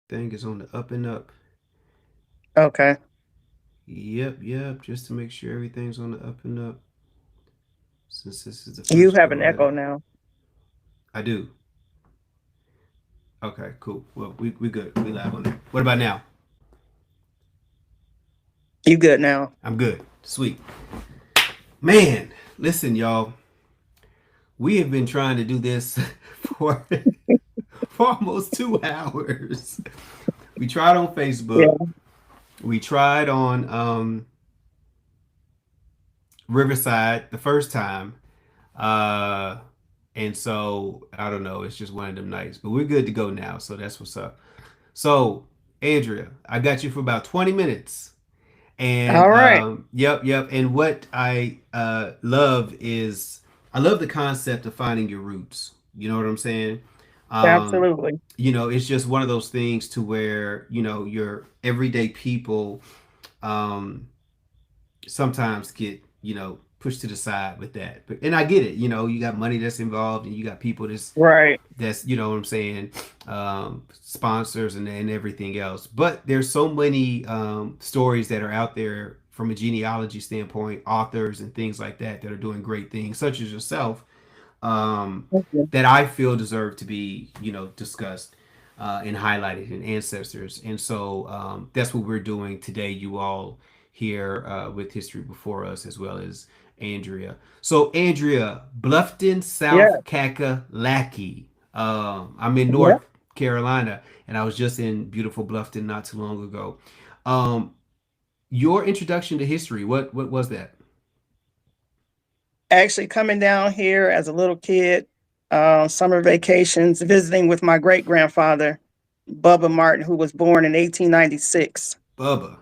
thing is on the up and up. Okay. Yep. Just to make sure everything's on the up and up. Since this is the You first have go an around. echo now. I do. Okay, cool. Well, we good. We live on there. What about now? You good now. I'm good. Sweet. Man, listen, y'all. We have been trying to do this for for almost 2 hours. We tried on Facebook. Yeah. We tried on Riverside the first time. Uh, and so I don't know. It's just one of them nights, but we're good to go now. So that's what's up. So Andrea, I got you for about 20 minutes. And All right. yep. And what I love is I love the concept of finding your roots. You know what I'm saying? Um, Absolutely. it's just one of those things to where your everyday people um, sometimes get pushed to the side with that. And I get it. You got money that's involved, and you got people Right. that's what I'm saying, sponsors and everything else. But there's so many stories that are out there from a genealogy standpoint, authors and things like that are doing great things, such as yourself, um, Okay. that I feel deserve to be discussed and highlighted in ancestors. And so that's what we're doing today, you all here with History Before Us, as well as Andrea. So Andrea, Bluffton, Yeah. South Kakalaki. I'm in Yeah. North Carolina, and I was just in beautiful Bluffton not too long ago. Um, your introduction to history, what was that? Actually, coming down here as a little kid, summer vacations, visiting with my great grandfather, Bubba Martin, who was born in 1896. Bubba.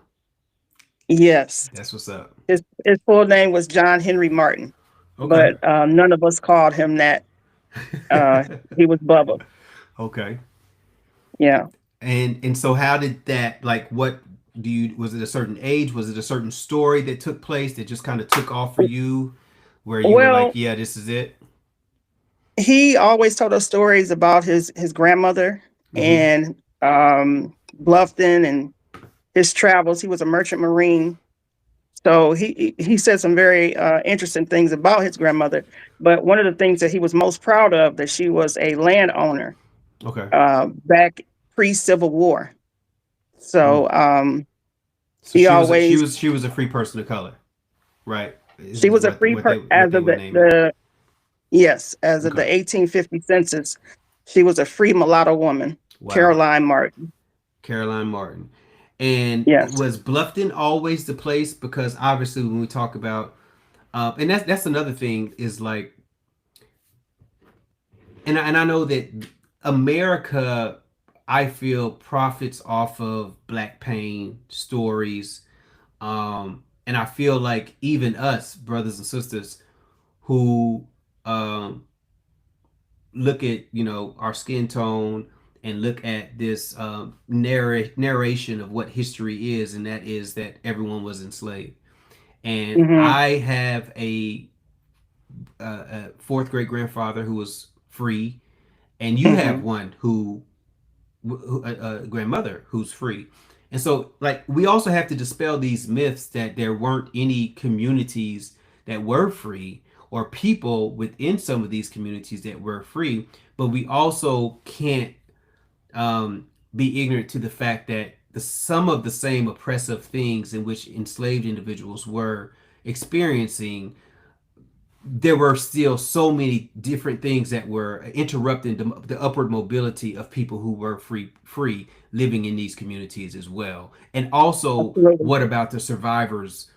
Yes. That's what's up. His full name was John Henry Martin, Okay. but none of us called him that. Uh, he was Bubba. Okay. Yeah. And so how did that, like, what do you, was it a certain age, was it a certain story that took place that just kind of took off for you, where you were like, Well, yeah, this is it? he always told us stories about his grandmother Mm-hmm. and Bluffton and his travels. He was a merchant marine. So he said some very interesting things about his grandmother. But one of the things that he was most proud of that she was a landowner Okay. back pre Civil War. Mm. So So he she was she always was she was a free person of color, right? she Is was a what free what as they of would name it. the yes, as of Okay. the 1850 census. She was a free mulatto woman, Wow. Caroline Martin. Caroline Martin. And it Yes. was Bluffton always the place? Because obviously when we talk about and that's another thing is like, and I know that America, I feel, profits off of black pain stories. And I feel like even us, brothers and sisters, who um, look at our skin tone and look at this narration of what history is, and that is that everyone was enslaved. And Hmm. I have a fourth great grandfather who was free, and you have Hmm. one a grandmother who's free. And so, like, we also have to dispel these myths that there weren't any communities that were free or people within some of these communities that were free. But we also can't be ignorant to the fact that some of the same oppressive things in which enslaved individuals were experiencing, there were still so many different things that were interrupting the upward mobility of people who were free living in these communities as well. And also, Absolutely. what about the survivors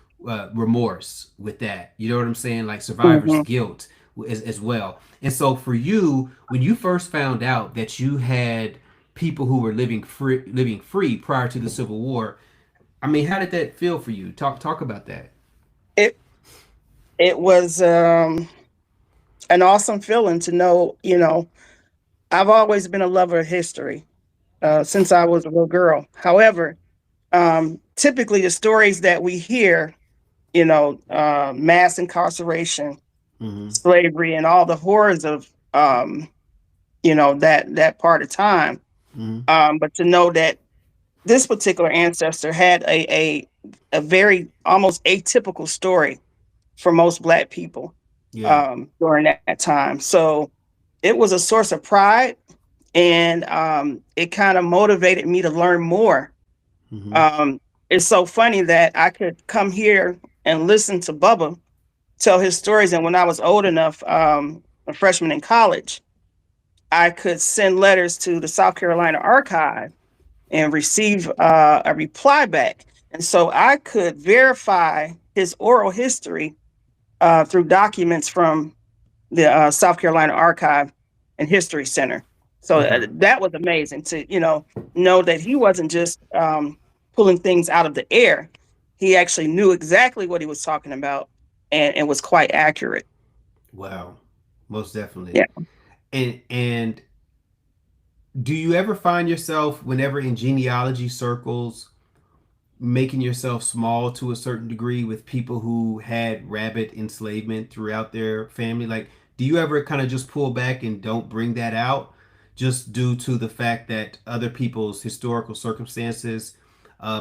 remorse with that? You know what I'm saying? Like survivors Hmm. guilt as well. And so for you, when you first found out that you had people who were living free prior to the Civil War, I mean, how did that feel for you? Talk about that. It it was an awesome feeling to know. I've always been a lover of history since I was a little girl. However, typically the stories that we hear, mass incarceration, Mm-hmm. slavery, and all the horrors of that part of time. Mm-hmm. But to know that this particular ancestor had a very almost atypical story for most Black people Yeah. during that time. So it was a source of pride, and it kind of motivated me to learn more. Mm-hmm. Um, it's so funny that I could come here and listen to Bubba tell his stories, and when I was old enough, a freshman in college, I could send letters to the South Carolina archive and receive a reply back. And so I could verify his oral history through documents from the South Carolina Archive and History Center. So Okay. that was amazing to, know that he wasn't just pulling things out of the air. He actually knew exactly what he was talking about, and was quite accurate. Wow. Most definitely. Yeah. And do you ever find yourself, whenever in genealogy circles, making yourself small to a certain degree with people who had rabid enslavement throughout their family? Like, do you ever kind of just pull back and don't bring that out just due to the fact that other people's historical circumstances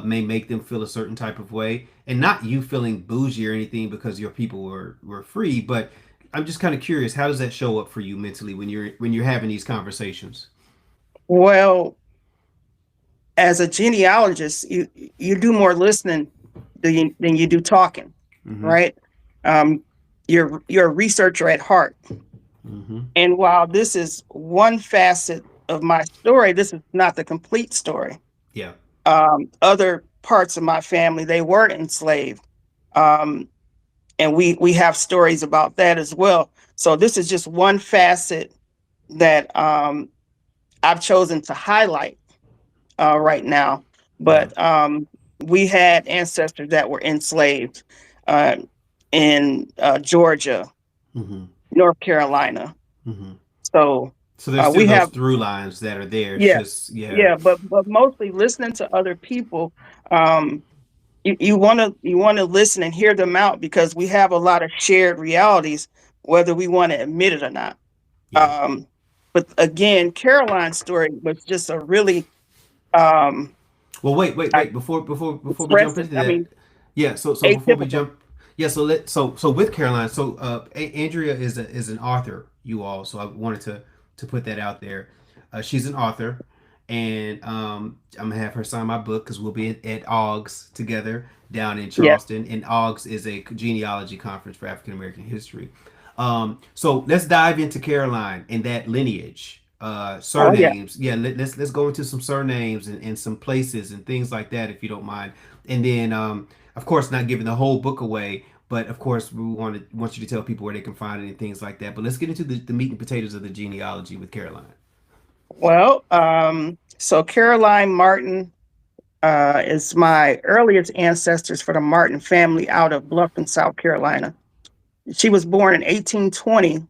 may make them feel a certain type of way? And not you feeling bougie or anything because your people were free, but I'm just kind of curious, how does that show up for you mentally when you're having these conversations? Well, as a genealogist, you do more listening than you do talking, Mm-hmm. right? Um, you're a researcher at heart, Mm-hmm. and while this is one facet of my story, this is not the complete story. Yeah. Other parts of my family, they were enslaved, um, and we have stories about that as well. So this is just one facet that I've chosen to highlight right now. Yeah. But we had ancestors that were enslaved uh, in Georgia, Mm-hmm. North Carolina. Mm-hmm. So So there's still we those have, through lines that are there. It's yeah, just yeah, yeah, but mostly listening to other people. Um, you want to listen and hear them out, because we have a lot of shared realities, whether we want to admit it or not. yeah. Um, but again, Caroline's story was just a really um, Well, wait, wait, I wait. Before we jump expressive. into I that, mean, yeah. So before we atypical. jump, yeah. So with Caroline, so Andrea is an author. You all. So I wanted to put that out there. She's an author, and I'm gonna have her sign my book because we'll be at OGS together down in Yes. Charleston. And OGS is a genealogy conference for African American history. So let's dive into Caroline and that lineage. Oh yeah. Surnames. Yeah, let's go into some surnames and some places and things like that, if you don't mind. And then, of course, not giving the whole book away, but of course, we want you to tell people where they can find it and things like that. But let's get into the meat and potatoes of the genealogy with Caroline. Well, so Caroline Martin is my earliest ancestors for the Martin family out of Bluffton, South Carolina. She was born in 1820,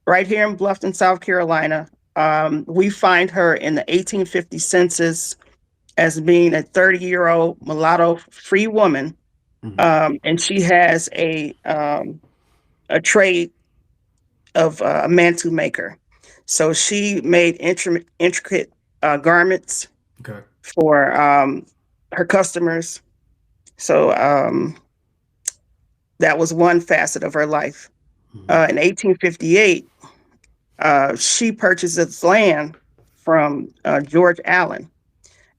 right here in Bluffton, South Carolina. We find her in the 1850 census as being a 30-year-old mulatto free woman, Mm-hmm. and she has a trade of a mantua maker. So she made intricate garments Okay. for her customers. So that was one facet of her life. Mm-hmm. In 1858, she purchased this land from George Allen,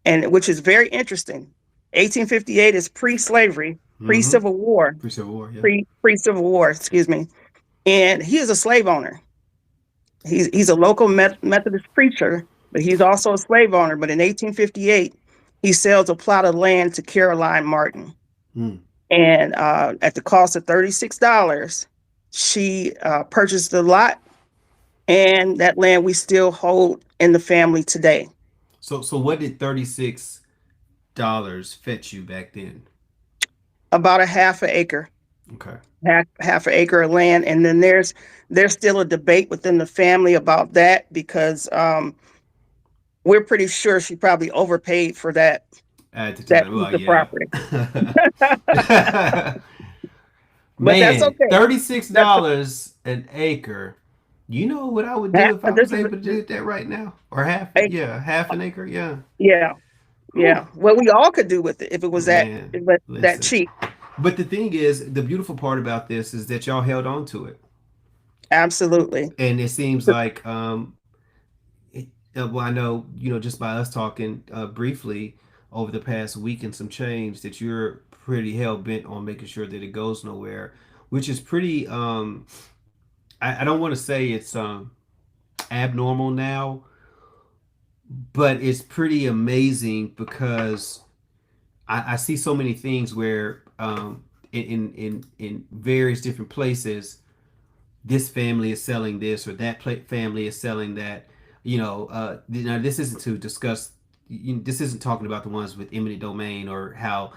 and which is very interesting. 1858 is pre-slavery, Mm-hmm. pre-Civil War, Pre-Civil War. Yeah. pre-Civil War, excuse me. And he is a slave owner. He's a local Methodist preacher, but he's also a slave owner. But in 1858, he sells a plot of land to Caroline Martin, Mm. and at the cost of $36, she purchased the lot, and that land we still hold in the family today. So what did $36 fetch you back then? About a half an acre, Okay. half an acre of land, and then there's still a debate within the family about that, because we're pretty sure she probably overpaid for Add to that time. piece Well, of yeah. property. But that's Man, okay. $36 That's an acre. You know what I would do if I This was is able to do that right now? Or half, a, yeah, half an acre, yeah. yeah, Whew, yeah. What we all could do with it if it was man, that listen. cheap. But the thing is, the beautiful part about this is that y'all held on to it, Absolutely. and it seems like, it, well, I know, just by us talking briefly over the past week and some change, that you're pretty hell bent on making sure that it goes nowhere, which is pretty. I don't want to say it's abnormal now, but it's pretty amazing because I see so many things where in various different places, this family is selling this or that family is selling that. Now this isn't to discuss. This isn't talking about the ones with eminent domain or how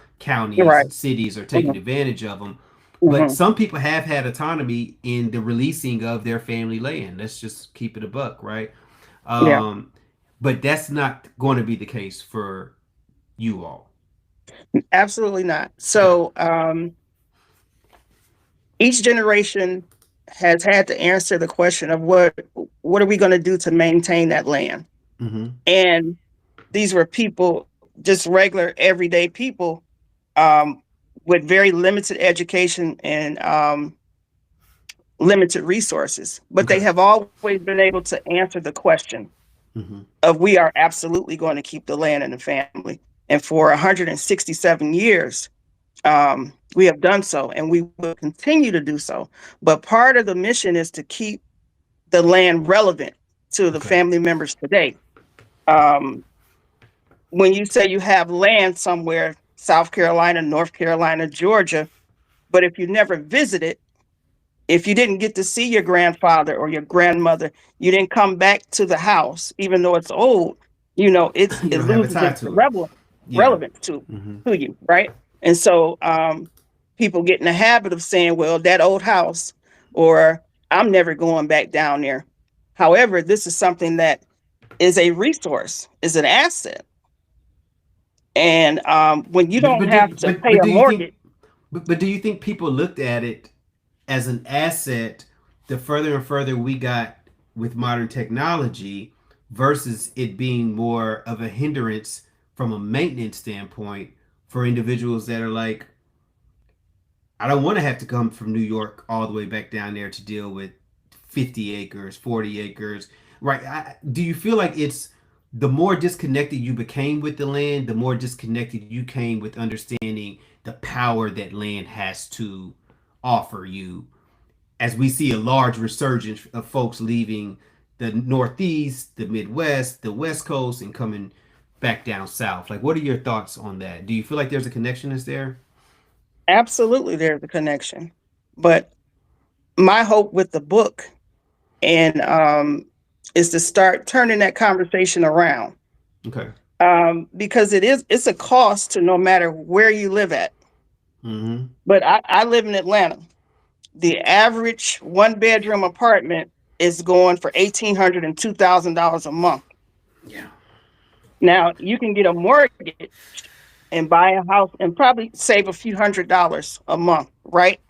You're counties right. and cities are Hmm. taking advantage of them. But Hmm. some people have had autonomy in the releasing of their family land. Let's just keep it a buck, right? Yeah, Um, but that's not going to be the case for you all. absolutely not. Okay. So each generation has had to answer the question of what are we going to do to maintain that land? Mm-hmm. And these were people, just regular everyday people, um, with very limited education and limited resources, but they Okay. have always been able to answer the question Mm-hmm. of we are absolutely going to keep the land in the family. And for 167 years, we have done so, and we will continue to do so. But part of the mission is to keep the land relevant to the Okay. family members today. Um, when you say you have land somewhere, South Carolina, North Carolina, Georgia, but if you never visited, if you didn't get to see your grandfather or your grandmother, you didn't come back to the house, even though it's old, You it don't have a loses tie its to it. Yeah. relevance Mm-hmm. to you, right? And so people get in the habit of saying, well, that old house, or I'm never going back down there. However, this is something that is a resource, is an asset. And when you But don't but have do to but pay but a do you think mortgage, but do you think people looked at it as an asset the further and further we got with modern technology versus it being more of a hindrance from a maintenance standpoint for individuals that are like, I don't want to have to come from New York all the way back down there to deal with 50 acres, 40 acres, right? Do you feel like it's the more disconnected you became with the land, the more disconnected you came with understanding the power that land has to offer you? As we see a large resurgence of folks leaving the Northeast, the Midwest, the West Coast, and coming back down south. Like, what are your thoughts on that? Do you feel like there's a connection that's there? absolutely there's a connection. But my hope with the book and is to start turning that conversation around, Okay. because it's a cost to no matter where you live at. Mm-hmm. But I live in Atlanta. The average one bedroom apartment is going for $1,800 and $2,000 a month. Yeah. Now you can get a mortgage and buy a house and probably save a few $100s a month, right?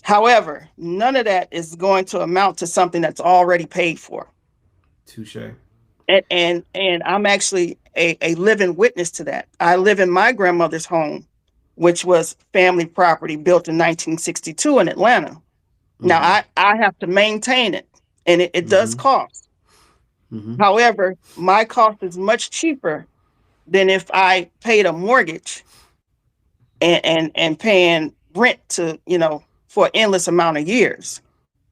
However, none of that is going to amount to something that's already paid for. Touche. And I'm actually a living witness to that. I live in my grandmother's home, which was family property built in 1962 in Atlanta. Now Mm-hmm. I have to maintain it, and it does Mm-hmm. cost. Mm-hmm. However, my cost is much cheaper than if I paid a mortgage and paying rent to, for an endless amount of years.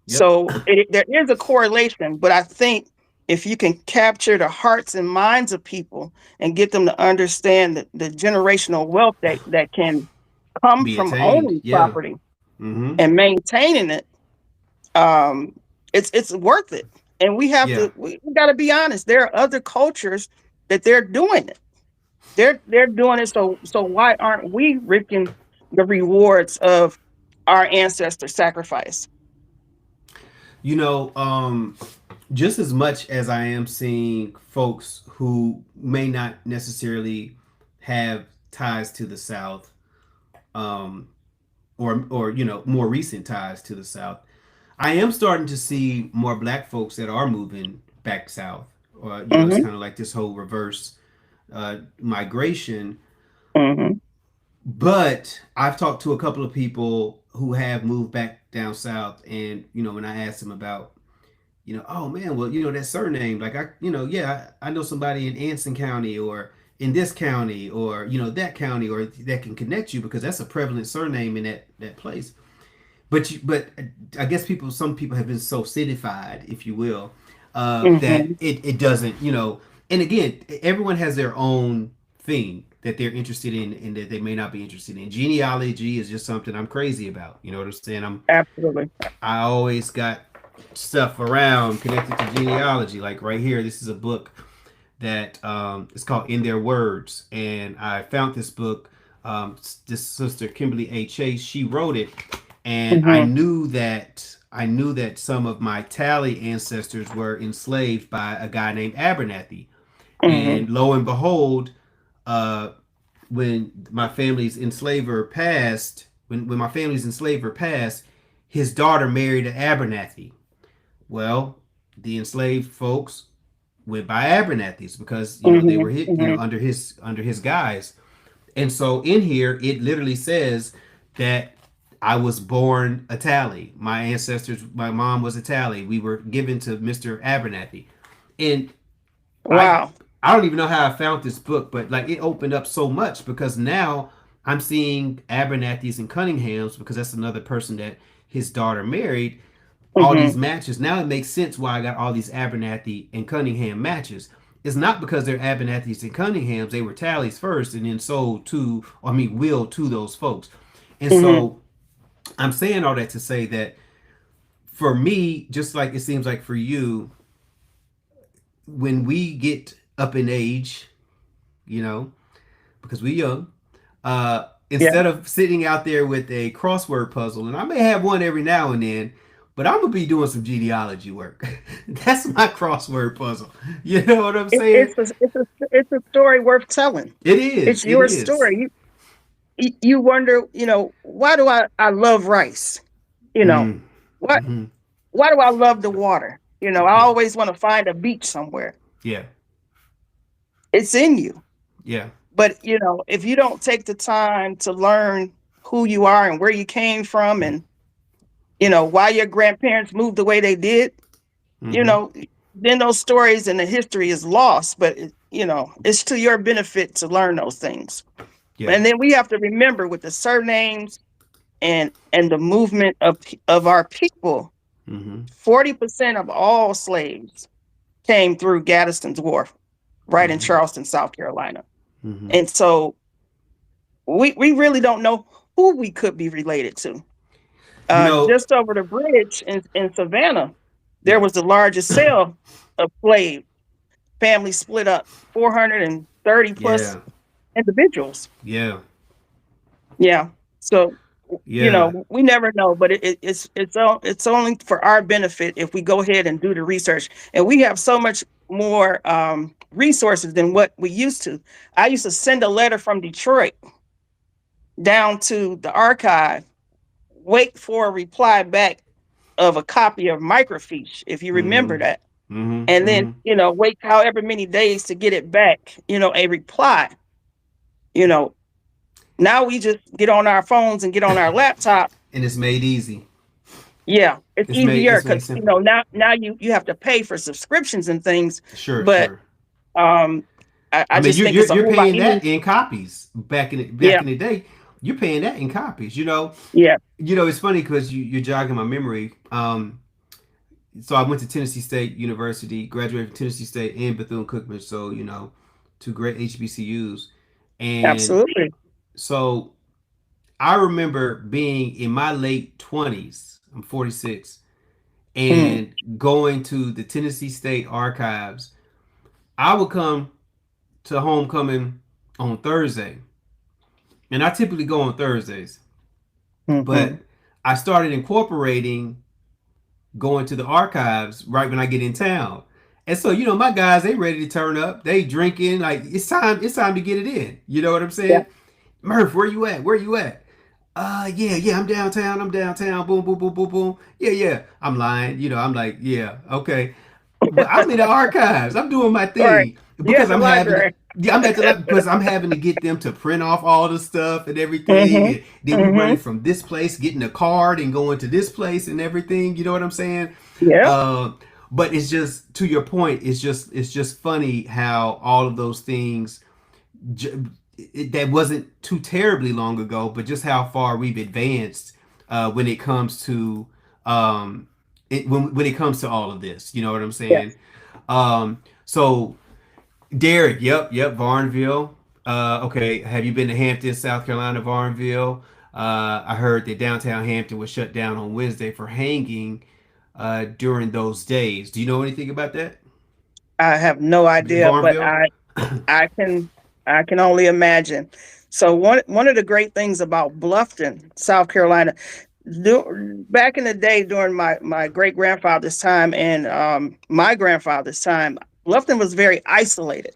Yep. So there is a correlation, but I think if you can capture the hearts and minds of people and get them to understand the generational wealth that can come Be from attained. owning Yeah. property Mm-hmm. and maintaining it, um, it's worth it. And Yeah. we got to be honest. There are other cultures that they're doing it. They're doing it. So why aren't we reaping the rewards of our ancestors' sacrifice? You know, just as much as I am seeing folks who may not necessarily have ties to the South, um, or more recent ties to the South, I am starting to see more black folks that are moving back south. Or it's Mm-hmm. kind of like this whole reverse migration. Mm-hmm. But I've talked to a couple of people who have moved back down south, and when I asked them about, oh man, well, that surname, like yeah, I know somebody in Anson County or in this county or that county or that can connect you because that's a prevalent surname in that place. But I guess some people have been so cityfied, if you will, that Mm-hmm. it doesn't, And again, everyone has their own thing that they're interested in and that they may not be interested in. Genealogy is just something I'm crazy about. You know what I'm saying? Absolutely. I always got stuff around connected to genealogy. Like right here, this is a book that it's called In Their Words, and I found this book. This sister Kimberly A. Chase, she wrote it, and Mm-hmm. I knew that some of my Tally ancestors were enslaved by a guy named Abernathy, Mm-hmm. and lo and behold, uh, when my family's enslaver passed, when my family's enslaver passed, his daughter married an Abernathy. Well, the enslaved folks went by Abernathy's because they Mm-hmm. were Mm-hmm. under his guise. And so in here it literally says that I was born a Tally. My ancestors, my mom was a Tally. We were given to Mr. Abernathy. And I Wow. I don't even know how I found this book, but like it opened up so much because now I'm seeing Abernathy's and Cunningham's because that's another person that his daughter married. All these Mm-hmm. matches. Now it makes sense why I got all these Abernathy and Cunningham matches. It's not because they're Abernathys and Cunninghams. They were tallies first and then sold to, or I mean, willed to those folks. And Mm-hmm. so I'm saying all that to say that for me, just like it seems like for you, when we get up in age, you know, because we young, Yeah. instead of sitting out there with a crossword puzzle, and I may have one every now and then, but I'm gonna be doing some genealogy work. That's my crossword puzzle. You know what I'm It, saying? it's a story worth telling. It is. It's It your is. story. You wonder, why do I love rice? You know, Mm. what Mm-hmm. why do I love the water? I Yeah. always want to find a beach somewhere. Yeah. It's in you. Yeah. But if you don't take the time to learn who you are and where you came from and why your grandparents moved the way they did, you Mm-hmm. know, then those stories and the history is lost. But it's to your benefit to learn those things. Yeah. And then we have to remember with the surnames and the movement of our people, Mm-hmm. 40% of all slaves came through Gadsden's Wharf, right in Mm-hmm. Charleston, South Carolina. Mm-hmm. And so we really don't know who we could be related to. You know. Just over the bridge in Savannah, there Yeah. was the largest sale of slave families split up, 430 plus Yeah. individuals. Yeah. Yeah. So Yeah. we never know, but it's only for our benefit if we go ahead and do the research. And we have so much more resources than what we used to. I used to send a letter from Detroit down to the archive, wait for a reply back of a copy of microfiche, if you remember Mm-hmm. that. Mm-hmm. And then, Mm-hmm. wait however many days to get it back, a reply. You know, Now we just get on our phones and get on our laptop. And it's made easy. Yeah, it's easier It's made because simple. now you have to pay for subscriptions and things, Sure, but sure. um, I I mean, just think it's a you're whole lot paying easier. that in copies back Yeah, in the day. You're paying that in copies. yeah, It's funny because you're jogging my memory. So I went to Tennessee State University, graduated from Tennessee State and Bethune Cookman. So two great HBCUs, and absolutely. so I remember being in my late 20s. I'm 46, Mm, and going to the Tennessee State archives. I would come to homecoming on Thursday, and I typically go on Thursdays, mm-hmm. but I started incorporating going to the archives right when I get in town. And so, my guys, they ready to turn up. They drinking. Like it's time to get it in. You know what I'm Yeah, saying? Murph, where you at? Where you at? Yeah, I'm downtown. I'm downtown. Boom, boom, boom, boom, boom. Yeah. I'm lying. I'm like, yeah, okay. But I'm in the archives. I'm doing my Right. thing You at because the I'm having to. library. Yeah, I'm at the because I'm having to get them to print off all the stuff and everything, Mm-hmm. and then we running Mm-hmm. from this place, getting a card, and going to this place and everything. You know what I'm saying? Yep. Uh, but it's just to your point. It's just funny how all of those things that wasn't too terribly long ago, but just how far we've advanced when it comes to when it comes to all of this. You know what I'm saying? Yes. So Derek, yep, Varnville. Okay, have you been to Hampton, South Carolina, Varnville? I heard that downtown Hampton was shut down on Wednesday for hanging during those days. Do you know anything about that? I have no idea, but Varnville? I can I can only imagine. So one of the great things about Bluffton, South Carolina, back in the day during my great grandfather's time and my grandfather's time, Bluffton was very isolated.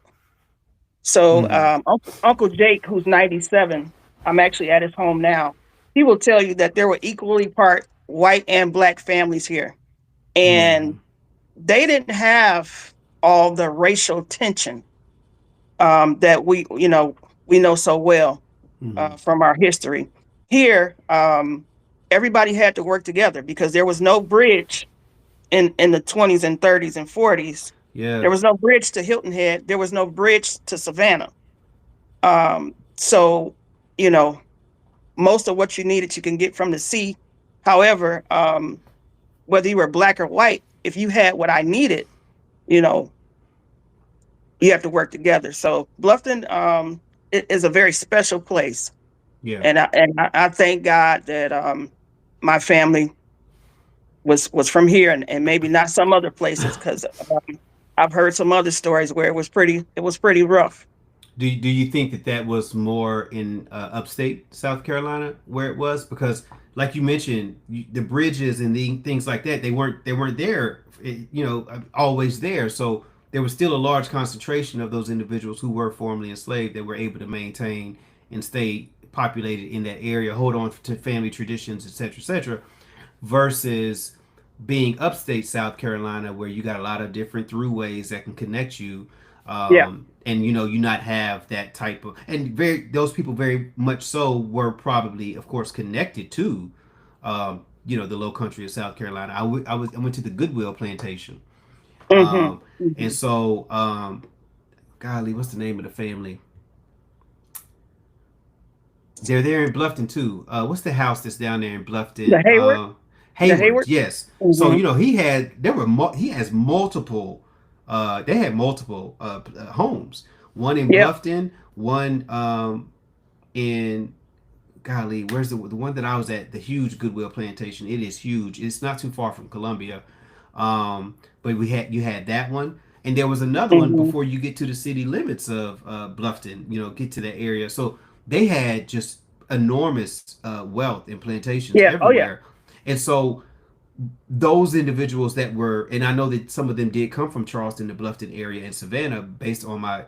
So Mm-hmm. Uncle Jake, who's 97, I'm actually at his home now. He will tell you that there were equally part white and black families here, Mm-hmm. and they didn't have all the racial tension that we know so well Mm-hmm. from our history. Here, everybody had to work together because there was no bridge in the 20s and 30s and 40s. Yeah. There was no bridge to Hilton Head. There was no bridge to Savannah. So, you know, most of what you needed you can get from the sea. However, whether you were black or white, if you had what I needed, you know, you have to work together. So Bluffton is a very special place, Yeah. and I thank God that my family was from here and maybe not some other places because I've heard some other stories where it was pretty rough. Do you think that that was more in upstate South Carolina where it was? Because, like you mentioned, the bridges and the things like that, they weren't there, always there. So there was still a large concentration of those individuals who were formerly enslaved that were able to maintain and stay populated in that area, hold on to family traditions, etc., etc., versus being upstate South Carolina, where you got a lot of different throughways that can connect you, Yeah. and you not have that type of and very those people very much so were probably, of course, connected to, the low country of South Carolina. I went to the Goodwill Plantation, Hmm. and Hmm. so golly, what's the name of the family? They're there in Bluffton too. What's the house that's down there in The Bluffton? Hayward, the Hayward, Hayward. yes. So Hmm. he has multiple. They had multiple homes. One in Yep. Bluffton, one in golly, where's the one that I was at? The huge Goodwill Plantation. It is huge. It's not too far from Columbia. But you had that one, and there was another one Hmm. before you get to the city limits of Bluffton. Get to that area. So they had just enormous wealth and plantations Yeah. Oh yeah. everywhere, and so those individuals that were, and I know that some of them did come from Charleston, the Bluffton area, and Savannah, based on my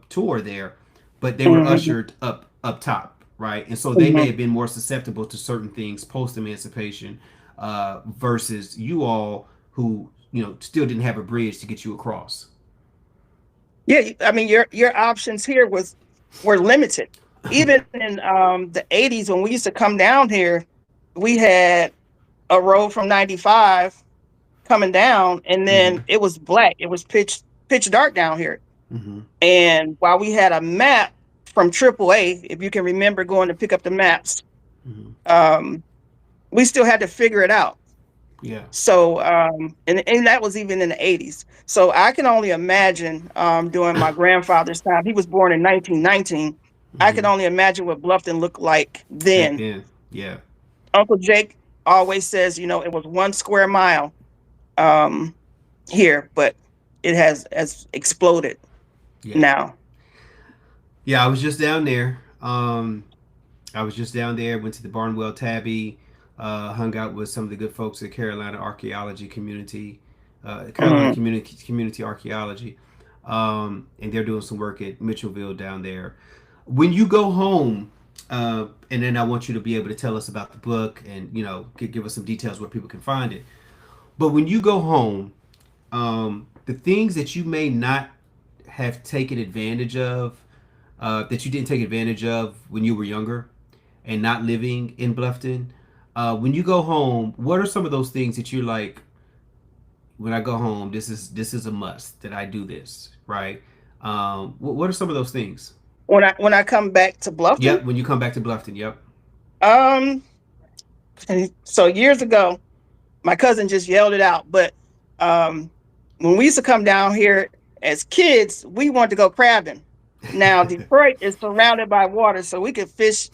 tour there, but they were Hmm. ushered up top, right? And so they may Hmm. have been more susceptible to certain things post emancipation, versus you all who still didn't have a bridge to get you across. Yeah. I mean, your options here were limited. Even in the 80s when we used to come down here, we had a road from 95 coming down, and Mm-hmm. then it was black. It was pitch dark down here. Mm-hmm. And while we had a map from AAA, if you can remember going to pick up the maps, Mm-hmm. um, we still had to figure it out. Yeah. So, and that was even in the 80s. So I can only imagine during my grandfather's time, he was born in 1919. I Mm-hmm. can only imagine what Bluffton looked like Back then. then. Yeah. Uncle Jake always says, it was 1 square mile um, here, but it has exploded Yeah. now. Yeah. I was just down there. I was just down there, went to the Barnwell Tabby, hung out with some of the good folks at Carolina Archaeology Community, Carolina Mhm. Community Archaeology, and they're doing some work at Mitchellville down there. When you go home, And then I want you to be able to tell us about the book and give us some details where people can find it. But when you go home, the things that you may not have taken advantage of, that you didn't take advantage of when you were younger and not living in Bluffton, when you go home, what are some of those things that you're like, when I go home, this is a must that I do this, right? What are some of those things? When I come back to Bluffton, Yep, when you come back to Bluffton, yep. um, and so years ago, my cousin just yelled it out. But um, when we used to come down here as kids, we wanted to go crabbing. Now Detroit is surrounded by water, so we could fish,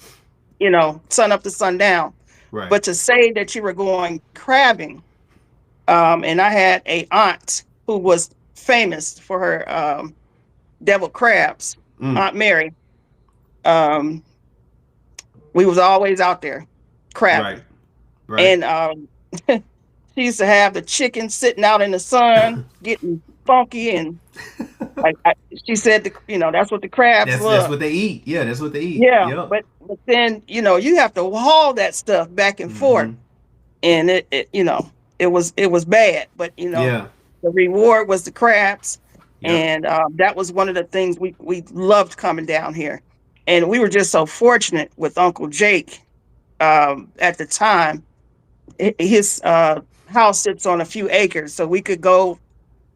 sun up to sundown. Right. But to say that you were going crabbing, and I had a aunt who was famous for her deviled crabs, Mm, Aunt Mary. Um, we was always out there right. crabbing, Right. and she used to have the chicken sitting out in the sun, getting funky, and she said, that's what the crabs That's love. what they eat. Yeah, that's what they eat. Yeah, Yep. but then you have to haul that stuff back and forth, Mm-hmm. and it was bad, but Yeah. the reward was the crabs, Yep. and that was one of the things we loved coming down here, and we were just so fortunate with Uncle Jake. At the time, his house sits on a few acres, so we could go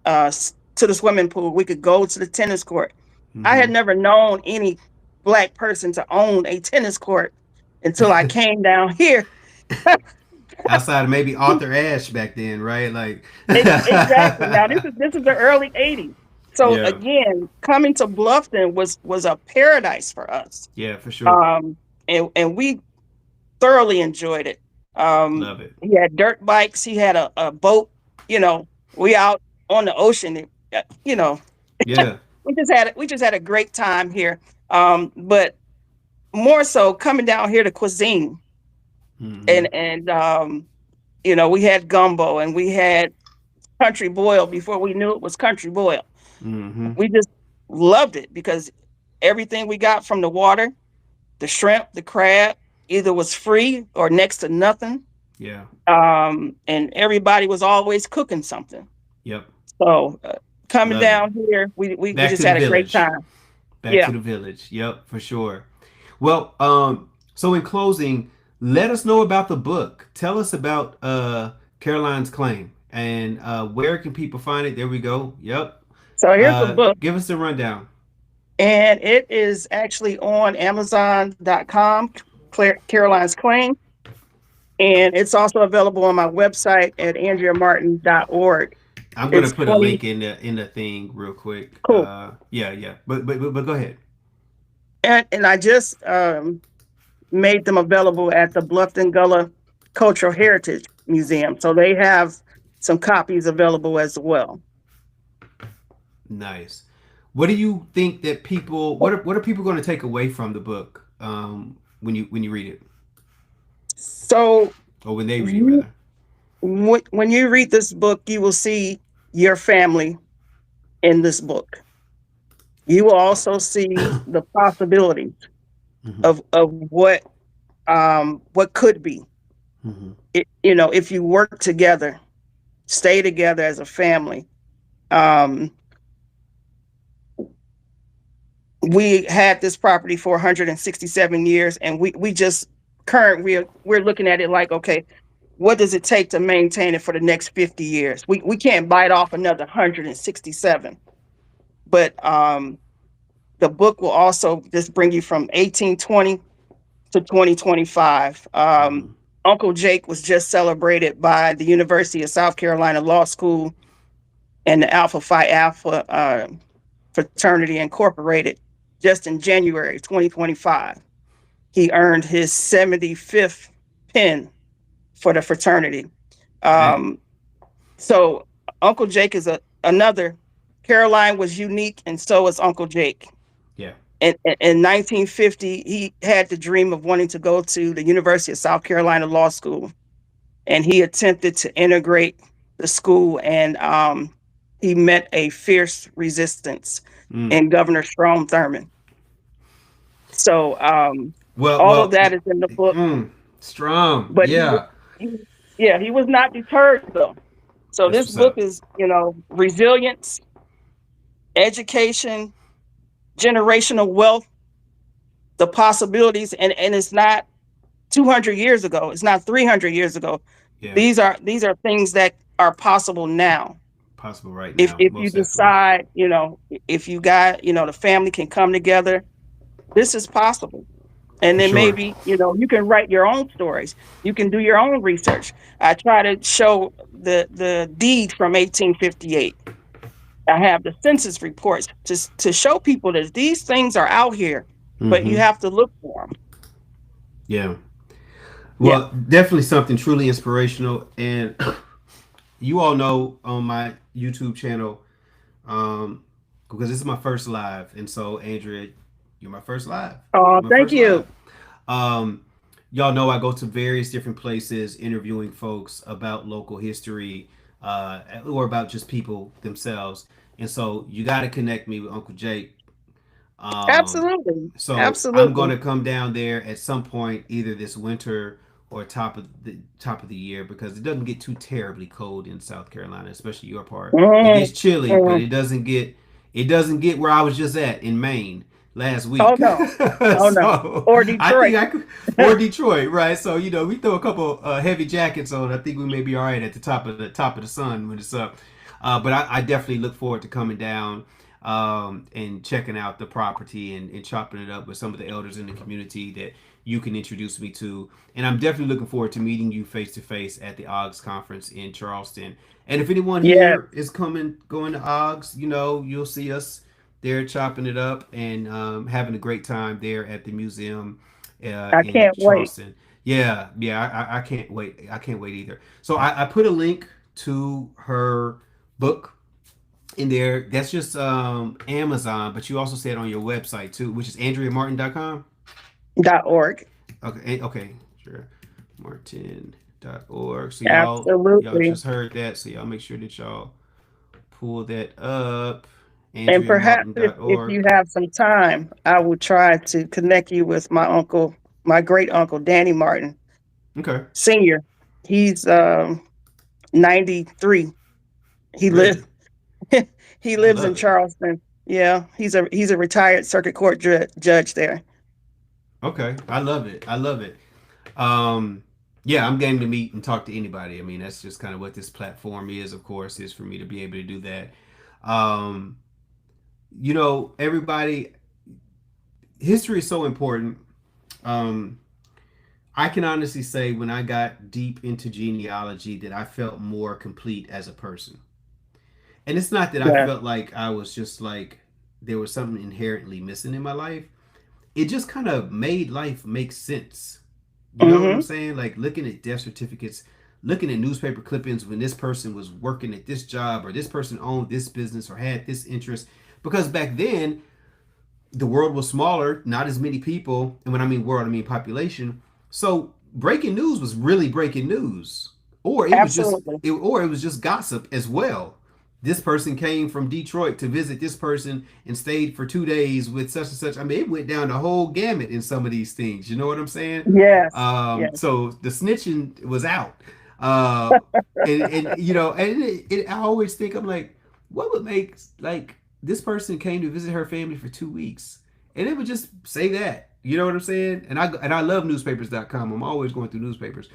to the swimming pool. We could go to the tennis court. I Mm-hmm. had never known any black person to own a tennis court until I came down here. Outside of maybe Arthur Ashe back then, right? Like, Exactly. Now this is the early '80s. So yeah, again, coming to Bluffton was a paradise for us. yeah, for sure. And we thoroughly enjoyed it. Love it. He had dirt bikes. He had a boat. You know, we out on the ocean. You know, Yeah. we just had a great time here. But more so coming down here to cuisine, Mm-hmm. and we had gumbo and we had country boil before we knew it was country boil. Mm-hmm. We just loved it because everything we got from the water, the shrimp, the crab, either was free or next to nothing. Yeah. And everybody was always cooking something. Yep. So coming Love it. down here, we Back just to the had a great village. time. Back to Yeah. the village. Yep, for sure. Well, so in closing, let us know about the book. Tell us about Caroline's Claim and where can people find it? There we go. Yep. So here's the book, Give us a rundown. and it is actually on Amazon.com, Caroline's Claim, and it's also available on my website at AndreaMartin.org. I'm gonna It's put a 20. link in the thing real quick. Cool. Yeah, yeah. But go ahead. And I just made them available at the Bluffton Gullah Cultural Heritage Museum. So they have some copies available as well. Nice. What do you think that people what are people going to take away from the book when you read it, So or when they read it you, rather? when you read this book, you will see your family in this book. You will also see the possibilities Mm-hmm. of what could be. Mm-hmm. If you work together, stay together as a family. Um, we had this property for 167 years, and we just we're looking at it like, okay, what does it take to maintain it for the next 50 years? We can't bite off another 167. But the book will also just bring you from 1820 to 2025. Mm-hmm. Uncle Jake was just celebrated by the University of South Carolina Law School and the Alpha Phi Alpha Fraternity Incorporated just in January 2025. He earned his 75th pin for the fraternity. Dang. Um, so Uncle Jake is another. Caroline was unique, and so is Uncle Jake. Yeah. In 1950, he had the dream of wanting to go to the University of South Carolina Law School, and he attempted to integrate the school, and he met a fierce resistance Mm. in Governor Strom Thurmond. So Well, All of well, that is in the book. mm, strong. But Yeah, he, yeah, he was not deterred though. So that's this what's book up. is, resilience, education, generational wealth, the possibilities, and it's not 200 years ago. It's not 300 years ago. Yeah, These are things that are possible now. possible right If now, if you most definitely, decide, if you got, the family can come together, this is possible. And for then sure. maybe, you can write your own stories. You can do your own research. I try to show the deed from 1858. I have the census reports to show people that these things are out here, but you Mm-hmm. have to look for them. Yeah. Yeah. Well, definitely something truly inspirational, and you all know on my YouTube channel, um, because this is my first live, and so Andrea, you're my first live. Oh, You're my thank first live. you. Um, y'all know I go to various different places interviewing folks about local history, or about just people themselves, and so you got to connect me with Uncle Jake. Um, Absolutely. so I'm Absolutely. gonna come down there at some point, either this winter or top of the year, because it doesn't get too terribly cold in South Carolina, especially your part. It Mm, gets chilly, but mm. it doesn't get where I was just at in Maine last Oh week. no. Oh no. So Or I think Detroit. I could, or Detroit, right? So we throw a couple heavy jackets on. I think we may be all right at the top of the sun when it's up. But I definitely look forward to coming down, and checking out the property, and chopping it up with some of the elders in the community that you can introduce me to. And I'm definitely looking forward to meeting you face to face at the OGS conference in Charleston. And if anyone Yes. here is going to OGS, you'll see us there chopping it up, and having a great time there at the museum I in can't wait. Charleston. Yeah, yeah, I can't wait. I can't wait either. So I put a link to her book in there. That's just Amazon, but you also said on your website too, which is AndreaMartin.com. .org. Okay, okay, sure. Martin.org. So y'all Absolutely. just heard that. So y'all make sure that y'all pull that up. And perhaps if you AndreaMartin.org. have some time, I will try to connect you with my uncle, my great uncle, Danny Martin, Okay. Senior. He's 93. He lives Really? he I lives in love it. Charleston. Yeah, he's a retired circuit court judge there. Okay. I love it. I love it. Um, yeah, I'm game to meet and talk to anybody. I mean, that's just kind of what this platform is, of course, is for me to be able to do that. Um, everybody, history is so important. Um, I can honestly say when I got deep into genealogy that I felt more complete as a person. And it's not that I Yeah. felt like I was just like there was something inherently missing in my life. It just kind of made life make sense. You know what I'm Mm-hmm. saying? Like looking at death certificates, looking at newspaper clippings when this person was working at this job, or this person owned this business or had this interest. Because back then, the world was smaller, not as many people. And when I mean world, I mean population. So breaking news was really breaking news. Or it was just Absolutely. or it was just gossip as well. This person came from Detroit to visit this person and stayed for 2 days with such and such. I mean, it went down the whole gamut in some of these things. You know what I'm saying? Yes. Yes. So the snitching was out. Uh, and I always think, I'm like, what would make, like, this person came to visit her family for 2 weeks, and it would just say that. You know what I'm saying? And I love newspapers.com. I'm always going through newspapers,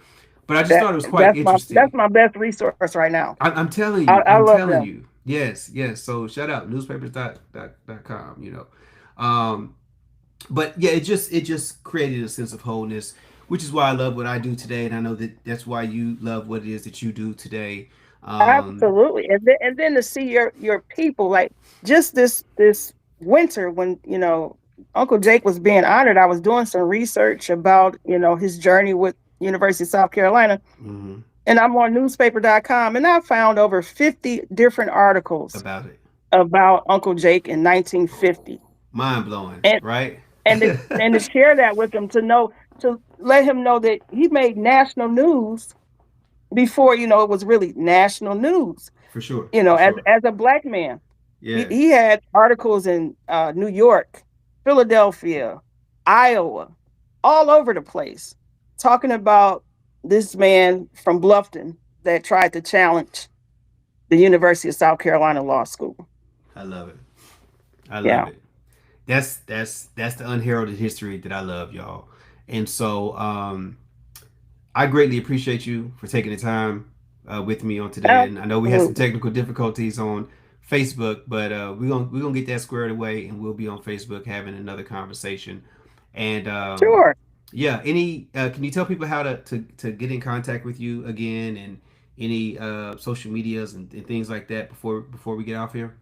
but I just That thought it was quite that's interesting. my best resource right now. I'm telling I, you, I I'm love telling them. you. Yes, yes. So shout out newspapers.com. Um, but yeah, it just created a sense of wholeness, which is why I love what I do today, and I know that that's why you love what it is that you do today. Absolutely. And then to see your people, like just this winter when, Uncle Jake was being honored, I was doing some research about, his journey with University of South Carolina, Mhm, and I'm on newspaper.com, and I found over 50 different articles about it, about Uncle Jake in 1950. mind blowing, And right? and to share that with him, to let him know that he made national news before, it was really national news. For sure, You know, for as sure. as a black man, he, Yeah, he had articles in New York, Philadelphia, Iowa. all over the place, talking about this man from Bluffton that tried to challenge the University of South Carolina Law School. I love it. I love Yeah, it. That's the unheralded history that I love, y'all. And so I greatly appreciate you for taking the time with me on today. And I know we had some absolutely. technical difficulties on Facebook, but we're gonna get that squared away, and we'll be on Facebook having another conversation. And Sure. yeah, any can you tell people how to get in contact with you again, and any social medias and things like that before we get off here?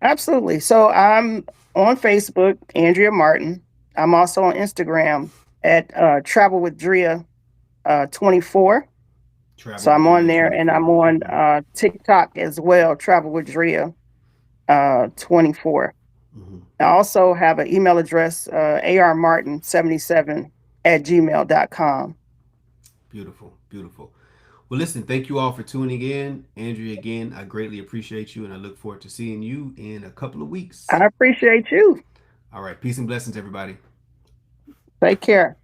Absolutely. So I'm on Facebook, Andrea Martin. I'm also on Instagram at Travel with Drea 24. Travel So with I'm on Drea there, and I'm 24. on Mm-hmm. TikTok as well, Travel with Drea 24. Mm-hmm. I also have an email address, armartin77 at gmail.com. Beautiful, beautiful. Well, listen, thank you all for tuning in. Andrea, again, I greatly appreciate you, and I look forward to seeing you in a couple of weeks. I appreciate you. All right, peace and blessings, everybody. Take care.